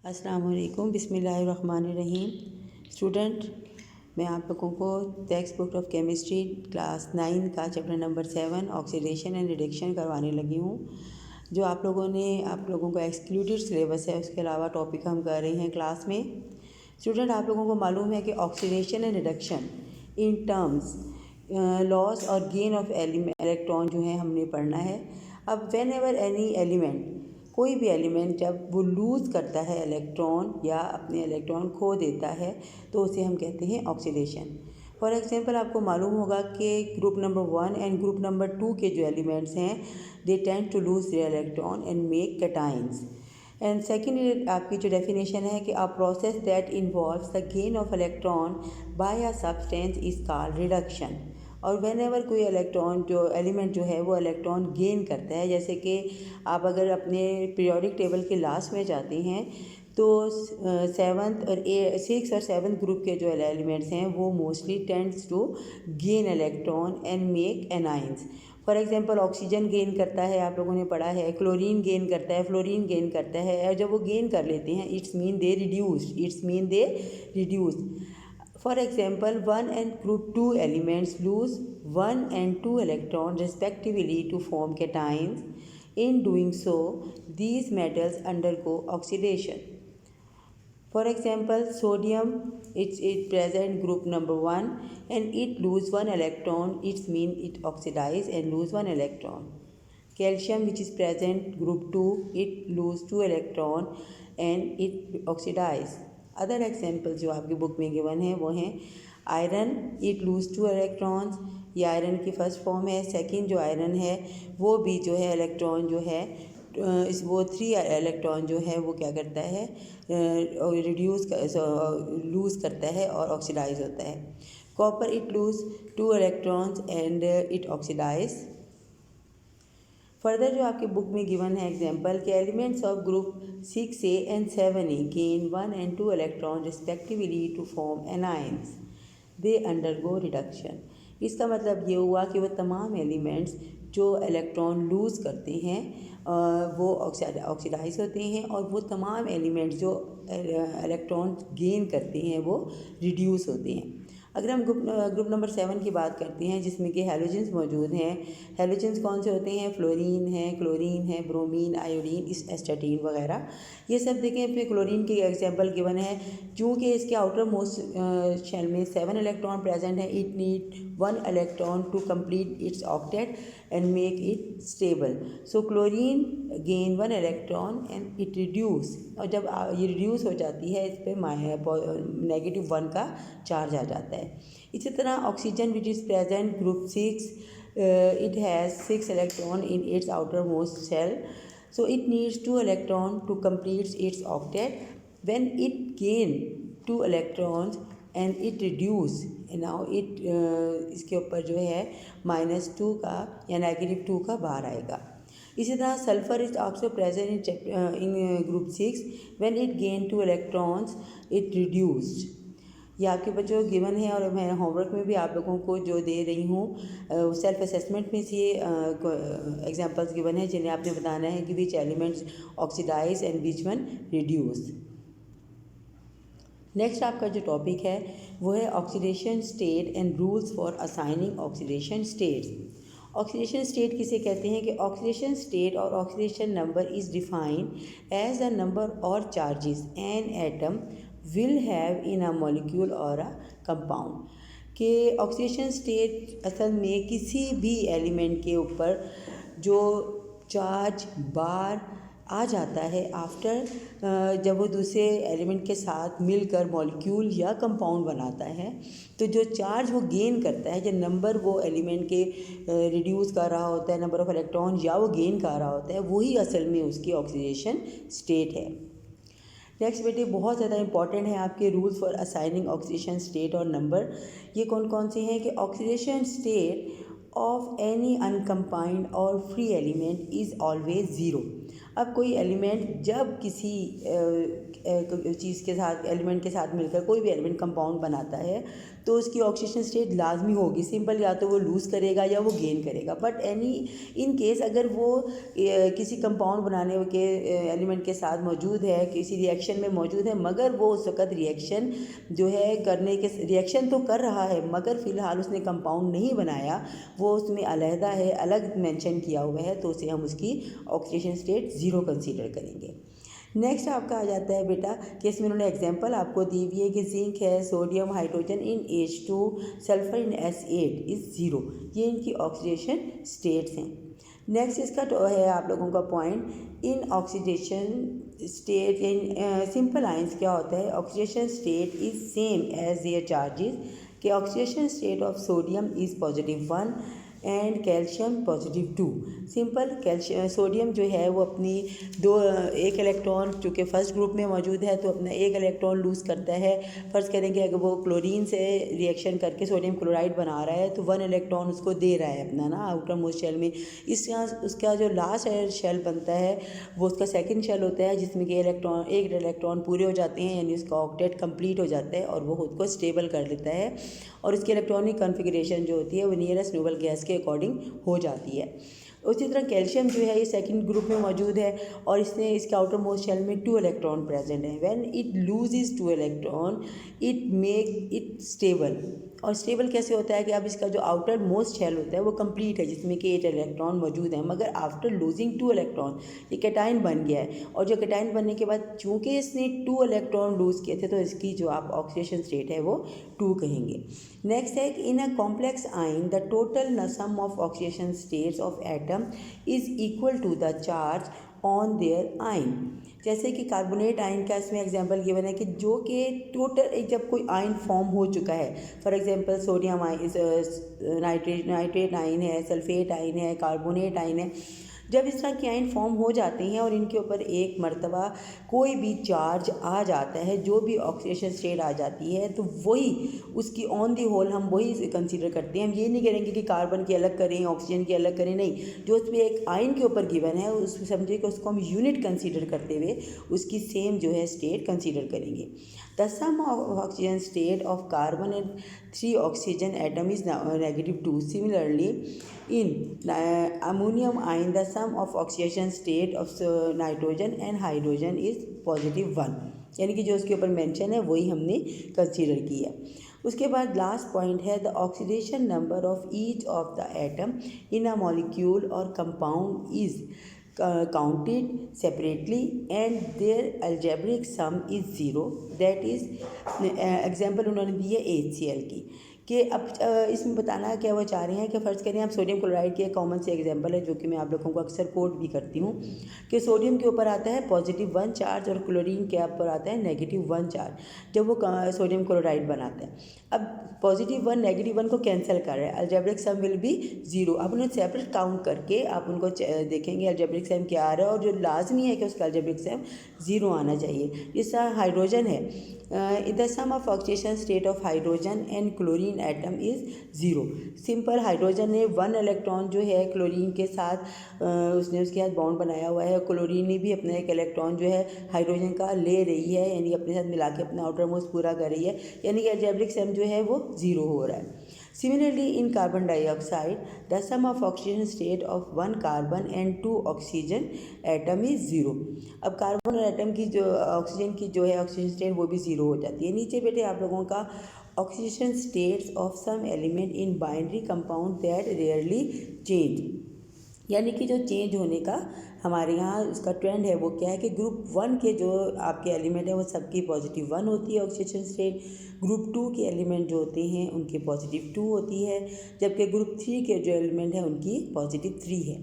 अस्सलाम वालेकुम, बिस्मिल्लाहिर्रहमानिर्रहीम। स्टूडेंट, मैं आप लोगों को text book of chemistry class 9 का chapter number 7 oxidation and reduction करवाने लगी हूँ। जो आप लोगों को एक्सक्लूडेड सिलेबस है, उसके अलावा टॉपिक हम कर रहे हैं क्लास में। स्टूडेंट, आप लोगों को मालूम है कि oxidation and reduction in terms loss और गेन ऑफ इलेक्ट्रॉन जो है हमने पढ़ना है। अब वेन एवर एनी एलिमेंट, कोई भी एलिमेंट जब वो लूज़ करता है इलेक्ट्रॉन या अपने इलेक्ट्रॉन खो देता है तो उसे हम कहते हैं ऑक्सीडेशन। फॉर एग्जांपल, आपको मालूम होगा कि group number 1 and group number 2 के जो एलिमेंट्स हैं they tend to lose their electron and make cations. And second आपकी जो डेफिनेशन है कि a process that involves the gain of electron by a substance is called reduction. और whenever कोई electron जो एलिमेंट जो है वो इलेक्ट्रॉन गेन करता है, जैसे कि आप अगर अपने पीरियोडिक टेबल के लास्ट में जाते हैं तो 7th और 6th और 7th ग्रुप के जो एलिमेंट्स हैं वो mostly tends to gain electron and make anions. For example, oxygen gain करता है, आप लोगों ने पढ़ा है, क्लोरीन गेन करता है, फ्लोरीन गेन करता है। और जब वो गेन कर लेते हैं it's mean they reduce. For example, 1 and group 2 elements lose 1 and 2 electrons respectively to form cations. In doing so, these metals undergo oxidation. For example, sodium, it's present group number 1 and it lose 1 electron, it means it oxidize and lose 1 electron. Calcium, which is present group 2, it lose 2 electron and it oxidize. Other examples जो आपकी book में given है वो हैं iron, it lose 2 electrons, ये iron की first form है। Second जो आयरन है वो भी जो है इलेक्ट्रॉन जो है वो 3 इलेक्ट्रॉन जो है वो क्या करता है, लूज़ करता है और ऑक्सीडाइज होता है। Copper, it lose 2 electrons and it oxidise. Further जो आपकी बुक में गिवन है एग्जाम्पल के elements of group 6A and 7A gain 1 and 2 electrons respectively to form anions. They undergo reduction. इसका मतलब ये हुआ कि वो तमाम एलिमेंट्स जो इलेक्ट्रॉन लूज़ करते हैं वो ऑक्सीडाइज होते हैं, और वो तमाम एलिमेंट्स जो इलेक्ट्रॉन गेन करते हैं वो रिड्यूस होते हैं। अगर हम ग्रुप नंबर 7 की बात करते हैं जिसमें कि हैलोजेंस मौजूद हैं। हैलोजेंस कौन से होते हैं? फ्लोरीन है, क्लोरीन है, ब्रोमीन, आयोडीन, एस्टाटीन वगैरह। ये सब देखें, अपने क्लोरीन की एग्जांपल गिवन है। चूँकि इसके आउटर मोस्ट शेल में 7 इलेक्ट्रॉन प्रेजेंट है, it need 1 electron to complete its octet and make it stable. So chlorine gain 1 electron and it reduce, और जब ये रिड्यूस हो जाती है इस पर -1 का चार्ज आ जाता है। इसी तरह oxygen which is present group 6, it has 6 electron in its outermost shell, so it needs 2 electron to complete its octet. When it gain 2 electrons and it reduce, now it इसके ऊपर जो है -2 का या -2 का बाहर आएगा। इसी तरह sulphur is also present in group 6, when it gain 2 electrons it reduced। ये आपके बच्चों को गिवन है और मैं होमवर्क में भी आप लोगों को जो दे रही हूँ सेल्फ असेसमेंट में से एग्जांपल्स गिवन है जिन्हें आपने बताना है कि which elements oxidize and which one reduce. Next आपका जो टॉपिक है वो है oxidation state and rules for assigning oxidation states. Oxidation state किसे कहते हैं कि ऑक्सीडेशन स्टेट और oxidation number is defined as the number और charges an atom will have in a molecule or a compound। कि ऑक्सीडेशन स्टेट असल में किसी भी एलिमेंट के ऊपर जो चार्ज बार आ जाता है आफ्टर जब वो दूसरे एलिमेंट के साथ मिलकर मॉलिक्यूल या कंपाउंड बनाता है, तो जो चार्ज वो गेन करता है, जो नंबर वो एलिमेंट के रिड्यूस कर रहा होता है, नंबर ऑफ इलेक्ट्रॉन या वो गेन कर रहा होता है, वही असल में उसकी ऑक्सीडेशन स्टेट है। नेक्स्ट बेटे बहुत ज़्यादा इंपॉर्टेंट है आपके rules for assigning oxidation state और नंबर। ये कौन कौन से हैं कि ऑक्सीडेशन स्टेट ऑफ एनी अनकम्बाइंड और free element is always zero. अब कोई एलिमेंट जब किसी चीज़ के साथ, एलिमेंट के साथ मिलकर कोई भी एलिमेंट कंपाउंड बनाता है तो उसकी ऑक्सीडेशन स्टेट लाजमी होगी, सिंपल, या तो वो लूज़ करेगा या वो गेन करेगा। बट इन केस अगर वो किसी कंपाउंड बनाने के एलिमेंट के साथ मौजूद है, किसी रिएक्शन में मौजूद है, मगर वो उस वक़्त रिएक्शन जो है रिएक्शन तो कर रहा है मगर फ़िलहाल उसने कंपाउंड नहीं बनाया, वो उसमें अलहदा है, अलग मेंशन किया हुआ है, तो उसे हम उसकी ऑक्सीडेशन स्टेट 0 कंसीडर करेंगे। नेक्स्ट आपका आ जाता है बेटा कि इसमें उन्होंने एग्जांपल आपको दी हुई है कि जिंक है, sodium hydrogen in H2, sulphur in S8 is 0। ये इनकी ऑक्सीडेशन स्टेट्स हैं। नेक्स्ट इसका तो है आप लोगों का point, in oxidation state in simple ions क्या होता है, oxidation state is same as their charges, कि oxidation state of sodium is +1 and calcium +2। Simple, sodium जो है वो अपनी एक इलेक्ट्रॉन चूँकि फर्स्ट ग्रुप में मौजूद है तो अपना एक इलेक्ट्रॉन लूज़ करता है। फ़र्ज़ करेंगे अगर वो क्लोरीन से रिएक्शन करके सोडियम क्लोराइड बना रहा है तो 1 इलेक्ट्रॉन उसको दे रहा है अपना ना आउटर मोस्ट शेल में। उसका जो लास्ट शेल बनता है वो उसका सेकेंड शेल होता है जिसमें कि एक इलेक्ट्रॉन पूरे हो जाते हैं, यानी उसका ऑक्टेट कंप्लीट हो जाता है और वो खुद को स्टेबल कर लेता है और उसकी इलेक्ट्रॉनिक कॉन्फ़िगरेशन जो होती है वो नियरेस्ट नोबल गैस के अकॉर्डिंग हो जाती है। उसी तरह कैल्शियम जो है ये सेकंड ग्रुप में मौजूद है और इसके आउटर मोस्ट शेल में 2 इलेक्ट्रॉन प्रेजेंट हैं। When it loses 2 electron it make it stable. और स्टेबल कैसे होता है कि अब इसका जो आउटर मोस्ट शेल होता है वो कंप्लीट है जिसमें कि 8 इलेक्ट्रॉन मौजूद हैं, मगर आफ्टर लूजिंग 2 इलेक्ट्रॉन ये कैटाइन बन गया है और जो कैटाइन बनने के बाद चूँकि इसने 2 इलेक्ट्रॉन लूज़ किए थे तो इसकी जो आप ऑक्सीडेशन स्टेट है वो 2 कहेंगे। नेक्स्ट है कि in a complex ion the total sum of oxidation states of atom is equal to the charge on their ion. जैसे कि कार्बोनेट आयन का इसमें एग्जांपल गिवन है कि जो कि टोटल जब कोई आयन फॉर्म हो चुका है, for example sodium ion, nitrate ion है, सल्फेट आयन है, कार्बोनेट आयन है, जब इस तरह के आयन फॉर्म हो जाते हैं और इनके ऊपर एक मर्तबा कोई भी चार्ज आ जाता है, जो भी ऑक्सीडेशन स्टेट आ जाती है, तो वही उसकी ऑन दी होल हम वही कंसीडर करते हैं। हम ये नहीं करेंगे कि कार्बन की अलग करें, ऑक्सीजन की अलग करें, नहीं, जो उस पर एक आयन के ऊपर गिवन है उस समझिए कि उसको हम यूनिट कंसीडर करते हुए उसकी सेम जो है स्टेट कंसीडर करेंगे। The sum of oxygen state of carbon and 3 oxygen atom is -2। Similarly in ammonium ion the sum of oxidation state of nitrogen and hydrogen is +1, यानी कि जो उसके ऊपर मेंशन है वही हमने कंसीडर किया। उसके बाद लास्ट पॉइंट है the oxidation number of each of the atom in a molecule और compound is counted separately and their algebraic sum is 0। that is example उन्होंने दी है HCl की, कि अब इसमें बताना क्या वो चाह रहे हैं कि फ़र्ज़ करें आप सोडियम क्लोराइड के कॉमन से एग्जांपल है जो कि मैं आप लोगों को अक्सर कोट भी करती हूँ कि सोडियम के ऊपर आता है +1 चार्ज और क्लोरीन के ऊपर आता है -1 चार्ज जब वो सोडियम क्लोराइड बनाता है। अब +1 -1 को कैंसिल कर रहा है, अलजेब्रिक सम विल बी 0। अब उन्हें सेपरेट काउंट करके आप उनको देखेंगे अलजेब्रिक सम क्या आ रहा है और जो लाजमी है कि उसका अलजेब्रिक सम 0 आना चाहिए। जैसा हाइड्रोजन है, the sum of oxidation state of hydrogen and chlorine atom is 0। Simple, hydrogen ने 1 इलेक्ट्रॉन जो है क्लोरीन के साथ उसने उसके साथ बॉन्ड बनाया हुआ है, क्लोरीन ने भी अपना एक इलेक्ट्रॉन जो है हाइड्रोजन का ले रही है, यानी अपने साथ मिला के अपना आउटर मोस्ट पूरा कर रही है, यानी कि अलजेब्रिक सम जो है वो 0 हो रहा है। Similarly, in carbon dioxide, the sum of oxidation state of 1 carbon and 2 oxygen atom is 0। अब कार्बन और एटम की जो ऑक्सीजन की जो है ऑक्सीजन स्टेट वो भी 0 हो जाती है। नीचे बेटे आप लोगों का oxidation states of some element in binary compound that rarely change, यानी कि जो चेंज होने का हमारे यहाँ उसका ट्रेंड है वो क्या है कि ग्रुप 1 के जो आपके एलिमेंट हैं वो सबकी +1 होती है ऑक्सीडेशन स्टेट, ग्रुप 2 के एलिमेंट जो होते हैं उनकी +2 होती है, जबकि ग्रुप 3 के जो एलिमेंट हैं उनकी +3 है।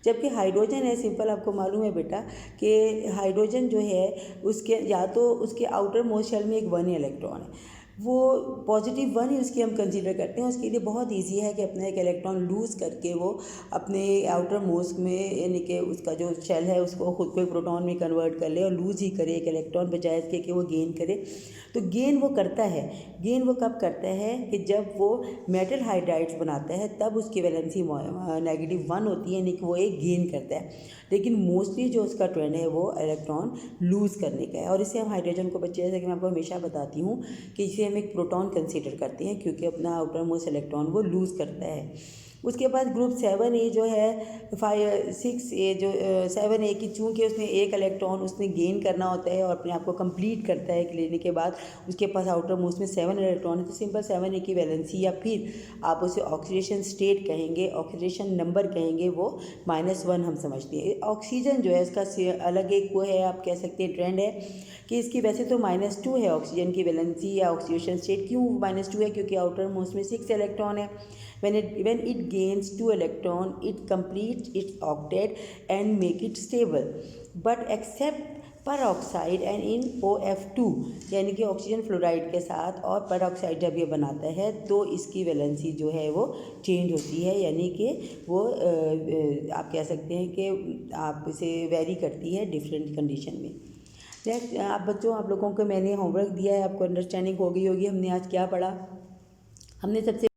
जबकि हाइड्रोजन है, सिंपल आपको मालूम है बेटा कि हाइड्रोजन जो है उसके या तो उसके आउटर मोस्ट शेल में एक 1 इलेक्ट्रॉन है, वो +1 ही उसकी हम कंसीडर करते हैं। उसके लिए बहुत ईजी है कि अपना एक इलेक्ट्रॉन लूज़ करके वो अपने आउटर मोस्ट में, यानी कि उसका जो शेल है उसको खुद को एक प्रोटॉन में कन्वर्ट कर ले और लूज़ ही करे एक इलेक्ट्रॉन, बजाय इसके कि वो गेन करे। तो गेन वो करता है, गेन वो कब करता है कि जब वो मेटल हाइड्राइड्स बनाता है तब उसकी वैलेंसी -1 होती है, यानी कि वो एक गेन करता है। लेकिन मोस्टली जो उसका ट्रेंड है वो इलेक्ट्रॉन लूज़ करने का है। और इसे हम हाइड्रोजन को बच्चे, जैसे कि मैं आपको हमेशा बताती हूँ कि इसे हम एक प्रोटॉन कंसीडर करते हैं, क्योंकि अपना आउटर मोस्ट इलेक्ट्रॉन वो लूज़ करता है। उसके बाद ग्रुप 7A जो है 6A जो 7A की, चूँकि उसने एक इलेक्ट्रॉन उसने गेन करना होता है और अपने आप को कंप्लीट करता है लेने के बाद उसके पास आउटर मोस्ट में 7 इलेक्ट्रॉन है, तो सिंपल 7A की वैलेंसी, या फिर आप उसे ऑक्सीडेशन स्टेट कहेंगे, ऑक्सीडेशन नंबर कहेंगे, वो -1 हम समझते हैं। ऑक्सीजन जो है इसका अलग एक वो है, आप कह सकते हैं ट्रेंड है कि इसकी वैसे तो -2 है ऑक्सीजन की वैलेंसी या ऑक्सीडेशन स्टेट। क्यों -2 है? क्योंकि आउटर मोस्ट में 6 इलेक्ट्रॉन है। when it gains 2 electron, it completes its octet and make it stable, but except peroxide and in OF2, यानी कि ऑक्सीजन फ्लोराइड के साथ और परऑक्साइड जब ये बनाता है तो इसकी वैलेंसी जो है वो चेंज होती है, यानी कि वो आप कह सकते हैं कि आप इसे वेरी करती है डिफरेंट कंडीशन में। नेक्स्ट, आप बच्चों, आप लोगों को मैंने होमवर्क दिया है, आपको अंडरस्टैंडिंग हो गई होगी हमने आज क्या पढ़ा। हमने सबसे